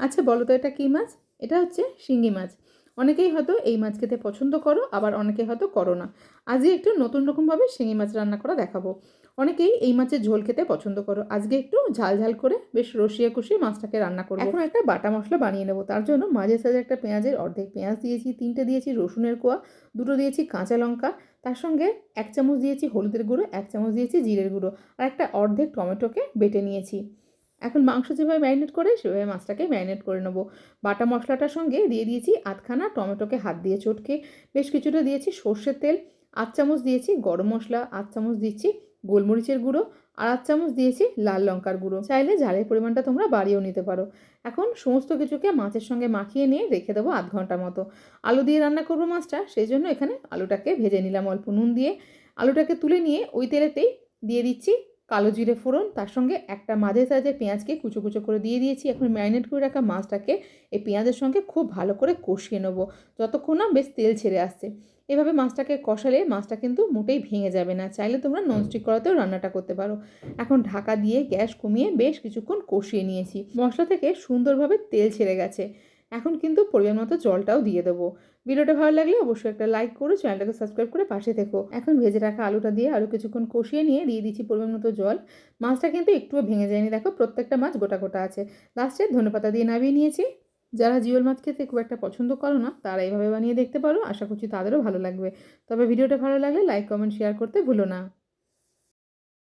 আচ্ছা বলো তো এটা কী মাছ? এটা হচ্ছে শিঙ্গি মাছ। অনেকেই হয়তো এই মাছ খেতে পছন্দ করো, আবার অনেকে হয়তো করো না। আজকে একটু নতুন রকমভাবে শিঙি মাছ রান্না করা দেখাবো। অনেকেই এই মাছের ঝোল খেতে পছন্দ করো। আজকে একটু ঝাল ঝাল করে বেশ রসিয়ে কষিয়ে মাছটাকে রান্না করবো। এখন একটা বাটা মশলা বানিয়ে নেবো। তার জন্য মাঝের সাইজে একটা পেঁয়াজের অর্ধেক পেঁয়াজ দিয়েছি, 3টে দিয়েছি রসুনের কোয়া, 2টো দিয়েছি কাঁচা লঙ্কা, তার সঙ্গে 1 চামচ দিয়েছি হলুদের গুঁড়ো, 1 চামচ দিয়েছি জিরের গুঁড়ো আর একটা অর্ধেক টমেটোকে বেটে নিয়েছি। এখন মাংস যেভাবে ম্যারিনেট করে সেভাবে মাছটাকে ম্যারিনেট করে নেবো। বাটা মশলাটার সঙ্গে দিয়ে দিয়েছি আধখানা টমেটোকে হাত দিয়ে চটকে, বেশ কিছুটা দিয়েছি সর্ষের তেল, 8 চামচ দিয়েছি গরম মশলা, 8 চামচ দিচ্ছি গোলমরিচের গুঁড়ো আর 8 চামচ দিয়েছি লাল লঙ্কার গুঁড়ো। চাইলে ঝালের পরিমাণটা তোমরা বাড়িয়েও নিতে পারো। এখন সমস্ত কিছুকে মাছের সঙ্গে মাখিয়ে নিয়ে রেখে দেবো আধ ঘন্টা মতো। আলু দিয়ে রান্না করবো মাছটা, সেই জন্য এখানে আলুটাকে ভেজে নিলাম অল্প নুন দিয়ে। আলুটাকে তুলে নিয়ে ওই তেলেতেই দিয়ে দিচ্ছি কালো জিরে ফোড়ন, তার সঙ্গে একটা মাঝারি সাইজের পেঁয়াজকে কুচো কুচো করে দিয়ে দিয়েছি। এখন ম্যারিনেট করে রাখা মাছটাকে এই পেঁয়াজের সঙ্গে খুব ভালো করে কষিয়ে নেবো, যতক্ষণ না বেশ তেল ছেড়ে আসছে। এভাবে মাছটাকে কষালে মাছটা কিন্তু মোটেই ভেঙে যাবে না। চাইলে তোমরা ননস্টিক কড়াতেও রান্নাটা করতে পারো। এখন ঢাকা দিয়ে গ্যাস কমিয়ে বেশ কিছুক্ষণ কষিয়ে নিয়েছি। মশলা থেকে সুন্দরভাবে তেল ছেড়ে গেছে। এখন কিন্তু পরিমাণ মতো জলটাও দিয়ে দেবো। ভিডিওটা ভালো লাগলে অবশ্যই একটা লাইক করে চ্যানেলটাকে সাবস্ক্রাইব করে পাশে থেকো। এখন ভেজে রাখা আলুটা দিয়ে আরও কিছুক্ষণ কষিয়ে নিয়ে দিয়ে দিচ্ছি পরিমাণ মতো জল। মাছটা কিন্তু একটুও ভেঙে যায়নি, দেখো প্রত্যেকটা মাছ গোটা গোটা আছে। লাস্টে ধনেপাতা দিয়ে নামিয়ে নিয়েছি। যারা জিওল মাছ খেতে খুব একটা পছন্দ করো না তারা এইভাবে বানিয়ে দেখতে পারো, আশা করছি তাদেরও ভালো লাগবে। তবে ভিডিওটা ভালো লাগলে লাইক কমেন্ট শেয়ার করতে ভুলো না।